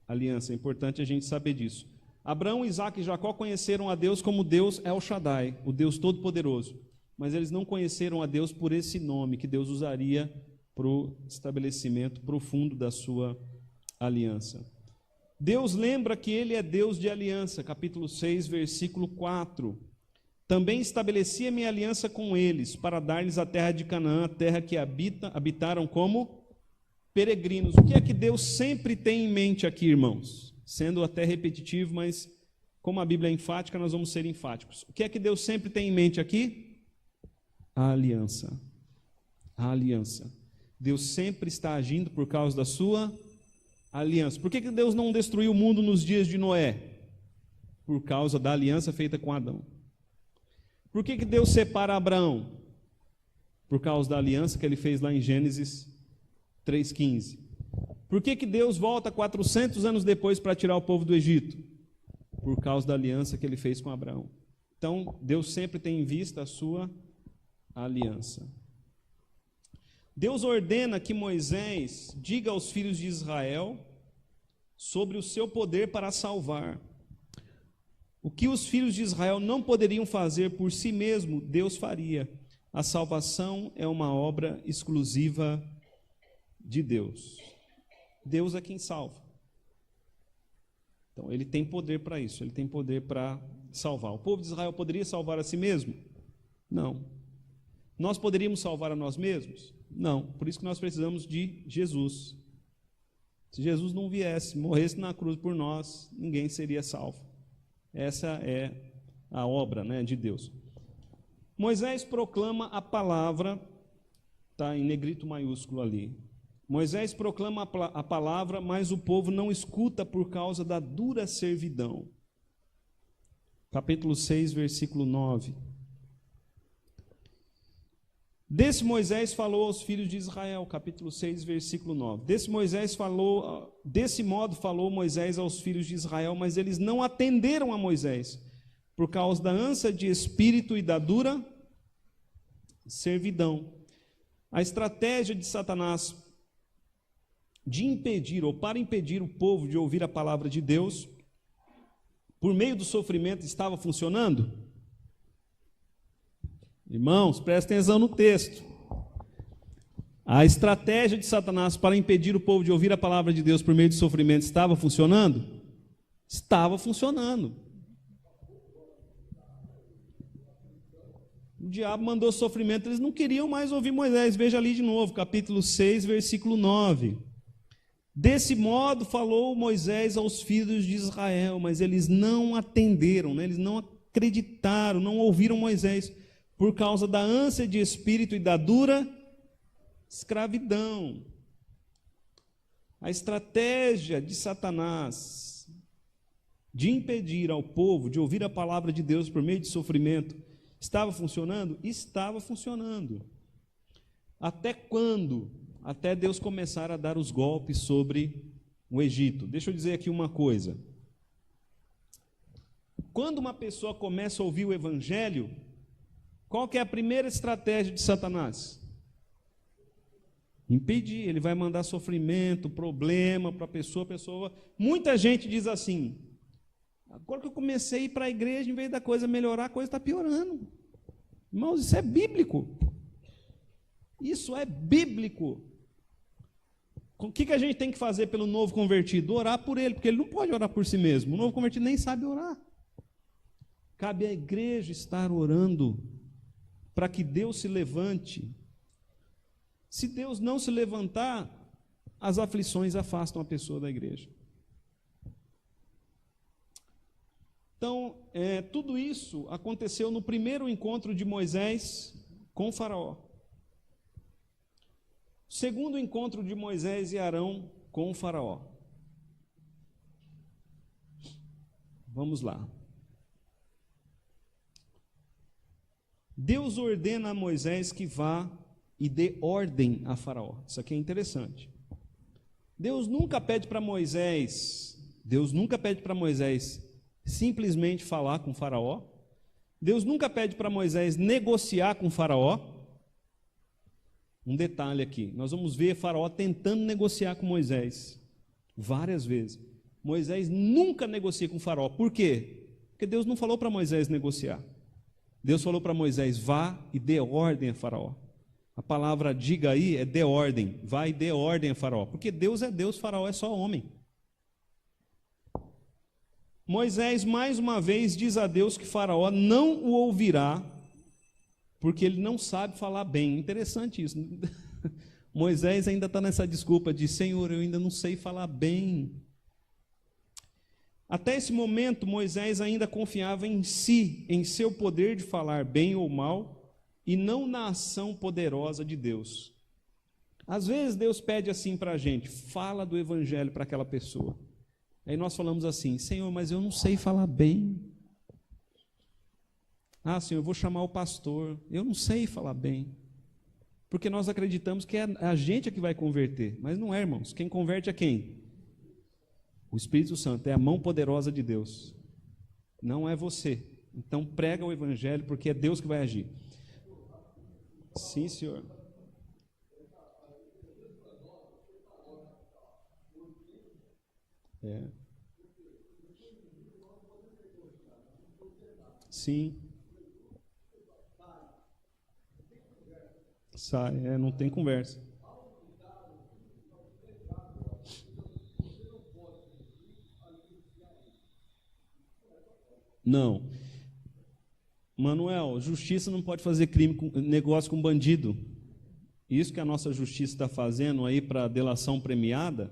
aliança. É importante a gente saber disso. Abraão, Isaque e Jacó conheceram a Deus como Deus El Shaddai, o Deus Todo-Poderoso. Mas eles não conheceram a Deus por esse nome que Deus usaria para o estabelecimento profundo da sua aliança. Deus lembra que Ele é Deus de aliança, capítulo 6, versículo 4. Também estabeleci a minha aliança com eles, para dar-lhes a terra de Canaã, a terra que habitaram como peregrinos. O que é que Deus sempre tem em mente aqui, irmãos? Sendo até repetitivo, mas como a Bíblia é enfática, nós vamos ser enfáticos. O que é que Deus sempre tem em mente aqui? A aliança. A aliança. Deus sempre está agindo por causa da sua aliança. Por que Deus não destruiu o mundo nos dias de Noé? Por causa da aliança feita com Adão. Por que Deus separa Abraão? Por causa da aliança que ele fez lá em Gênesis 3,15. Por que Deus volta 400 anos depois para tirar o povo do Egito? Por causa da aliança que ele fez com Abraão. Então, Deus sempre tem em vista a sua aliança. Deus ordena que Moisés diga aos filhos de Israel sobre o seu poder para salvar. O que os filhos de Israel não poderiam fazer por si mesmo, Deus faria. A salvação é uma obra exclusiva de Deus. Deus é quem salva. Então, ele tem poder para isso, ele tem poder para salvar. O povo de Israel poderia salvar a si mesmo? Não. Nós poderíamos salvar a nós mesmos? Não. Por isso que nós precisamos de Jesus. Se Jesus não viesse, morresse na cruz por nós, ninguém seria salvo. Essa é a obra, de Deus. Moisés proclama a palavra, está em negrito maiúsculo ali. Moisés proclama a palavra, mas o povo não escuta por causa da dura servidão. Capítulo 6, versículo 9. Desse Moisés falou aos filhos de Israel, capítulo 6, versículo 9. Desse modo falou Moisés aos filhos de Israel, mas eles não atenderam a Moisés, por causa da ânsia de espírito e da dura servidão. A estratégia de Satanás de impedir, ou para impedir o povo de ouvir a palavra de Deus, por meio do sofrimento, estava funcionando? Irmãos, prestem atenção no texto. A estratégia de Satanás para impedir o povo de ouvir a palavra de Deus por meio do sofrimento estava funcionando? Estava funcionando. O diabo mandou sofrimento, eles não queriam mais ouvir Moisés. Veja ali de novo, capítulo 6, versículo 9. Desse modo falou Moisés aos filhos de Israel, mas eles não atenderam, eles não acreditaram, não ouviram Moisés, por causa da ânsia de espírito e da dura escravidão. A estratégia de Satanás de impedir ao povo de ouvir a palavra de Deus por meio de sofrimento estava funcionando? Estava funcionando. Até quando? Até Deus começar a dar os golpes sobre o Egito. Deixa eu dizer aqui uma coisa. Quando uma pessoa começa a ouvir o Evangelho, qual que é a primeira estratégia de Satanás? Impedir. Ele vai mandar sofrimento, problema para a pessoa. Muita gente diz assim: agora que eu comecei a ir para a igreja, em vez da coisa melhorar, a coisa está piorando. Irmãos, isso é bíblico. Isso é bíblico. O que a gente tem que fazer pelo novo convertido? Orar por ele, porque ele não pode orar por si mesmo. O novo convertido nem sabe orar. Cabe à igreja estar orando para que Deus se levante. Se Deus não se levantar, as aflições afastam a pessoa da igreja. Então, tudo isso aconteceu no primeiro encontro de Moisés com Faraó. Segundo encontro de Moisés e Arão com o Faraó. Vamos lá. Deus ordena a Moisés que vá e dê ordem a Faraó. Isso aqui é interessante. Deus nunca pede para Moisés simplesmente falar com Faraó. Deus nunca pede para Moisés negociar com Faraó. Um detalhe aqui, nós vamos ver Faraó tentando negociar com Moisés, várias vezes. Moisés nunca negocia com Faraó. Por quê? Porque Deus não falou para Moisés negociar. Deus falou para Moisés: vá e dê ordem a Faraó. A palavra diga aí é dê ordem, vá e dê ordem a Faraó. Porque Deus é Deus, Faraó é só homem. Moisés, mais uma vez, diz a Deus que Faraó não o ouvirá, porque ele não sabe falar bem. Interessante isso. Moisés ainda está nessa desculpa de: Senhor, eu ainda não sei falar bem. Até esse momento, Moisés ainda confiava em si, em seu poder de falar bem ou mal, e não na ação poderosa de Deus. Às vezes Deus pede assim para a gente: fala do evangelho para aquela pessoa. Aí nós falamos assim: Senhor, mas eu não sei falar bem. Ah, Senhor, eu vou chamar o pastor. Eu não sei falar bem. Porque nós acreditamos que é a gente que vai converter. Mas não é, irmãos. Quem converte é quem? O Espírito Santo. É a mão poderosa de Deus. Não é você. Então prega o evangelho, porque é Deus que vai agir. Sim, senhor. É. Sim. Não tem conversa. Não. Manuel, justiça não pode fazer negócio com bandido. Isso que a nossa justiça está fazendo aí para delação premiada?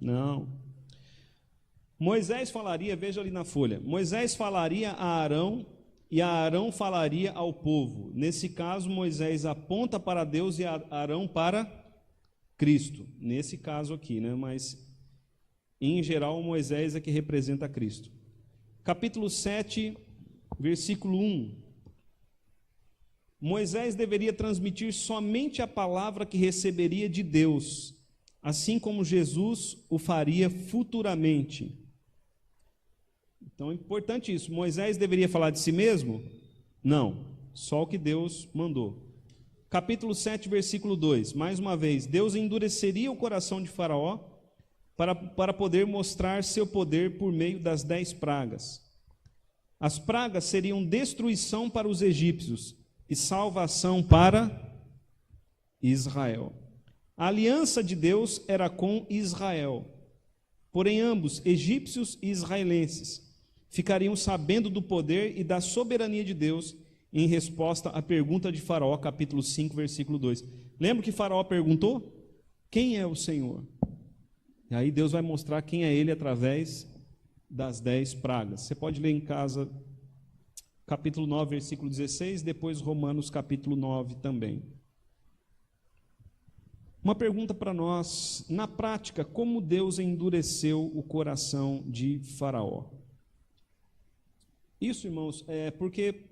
Não. Moisés falaria, veja ali na folha, Moisés falaria a Arão e Arão falaria ao povo. Nesse caso, Moisés aponta para Deus e Arão para Cristo. Nesse caso aqui, né? Mas, em geral, Moisés é que representa Cristo. Capítulo 7, versículo 1. Moisés deveria transmitir somente a palavra que receberia de Deus, assim como Jesus o faria futuramente. Então é importante isso. Moisés deveria falar de si mesmo? Não, só o que Deus mandou. Capítulo 7, versículo 2. Mais uma vez, Deus endureceria o coração de Faraó para poder mostrar seu poder por meio das 10 pragas. As pragas seriam destruição para os egípcios e salvação para Israel. A aliança de Deus era com Israel. Porém, ambos, egípcios e israelenses, ficariam sabendo do poder e da soberania de Deus em resposta à pergunta de Faraó, capítulo 5, versículo 2. Lembra que Faraó perguntou? Quem é o Senhor? E aí Deus vai mostrar quem é Ele através das 10 pragas. Você pode ler em casa capítulo 9, versículo 16, depois Romanos capítulo 9 também. Uma pergunta para nós: na prática, como Deus endureceu o coração de Faraó? Isso, irmãos, é porque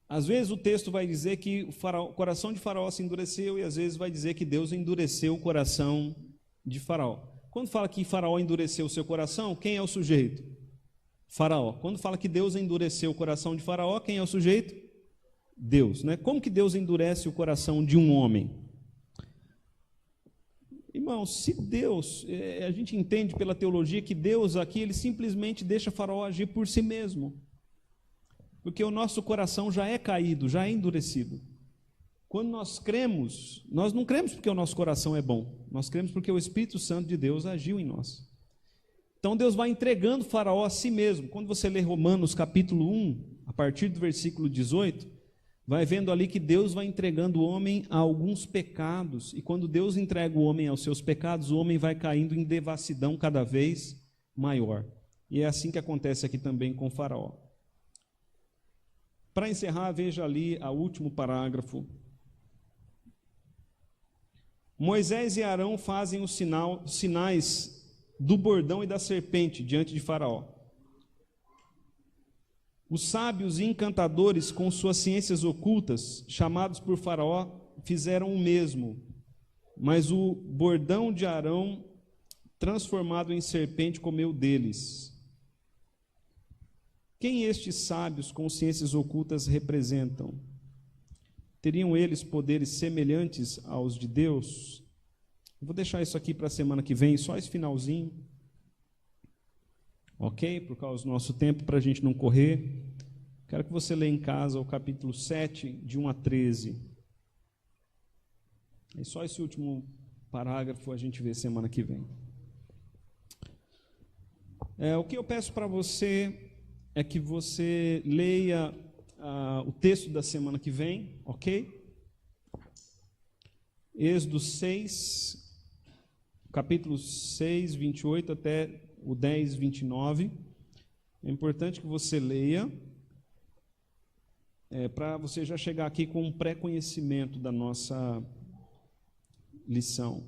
às vezes o texto vai dizer que o coração de Faraó se endureceu, e às vezes vai dizer que Deus endureceu o coração de Faraó. Quando fala que Faraó endureceu o seu coração, quem é o sujeito? Faraó. Quando fala que Deus endureceu o coração de Faraó, quem é o sujeito? Deus, né? Como que Deus endurece o coração de um homem? Irmãos, se Deus, a gente entende pela teologia que Deus aqui, ele simplesmente deixa Faraó agir por si mesmo. Porque o nosso coração já é caído, já é endurecido. Quando nós cremos, nós não cremos porque o nosso coração é bom, nós cremos porque o Espírito Santo de Deus agiu em nós. Então Deus vai entregando Faraó a si mesmo. Quando você lê Romanos capítulo 1, a partir do versículo 18, vai vendo ali que Deus vai entregando o homem a alguns pecados, e quando Deus entrega o homem aos seus pecados, o homem vai caindo em devassidão cada vez maior. E é assim que acontece aqui também com Faraó. Para encerrar, veja ali o último parágrafo. Moisés e Arão fazem os sinais do bordão e da serpente diante de Faraó. Os sábios e encantadores, com suas ciências ocultas, chamados por Faraó, fizeram o mesmo, mas o bordão de Arão, transformado em serpente, comeu deles. Quem estes sábios com ciências ocultas representam? Teriam eles poderes semelhantes aos de Deus? Eu vou deixar isso aqui para a semana que vem, só esse finalzinho. Ok? Por causa do nosso tempo, para a gente não correr. Quero que você leia em casa o capítulo 7, de 1 a 13. É só esse último parágrafo a gente vê semana que vem. O que eu peço para você é que você leia o texto da semana que vem, ok? Êxodo 6, capítulo 6, 28 até o 10, 29. É importante que você leia, para você já chegar aqui com um pré-conhecimento da nossa lição.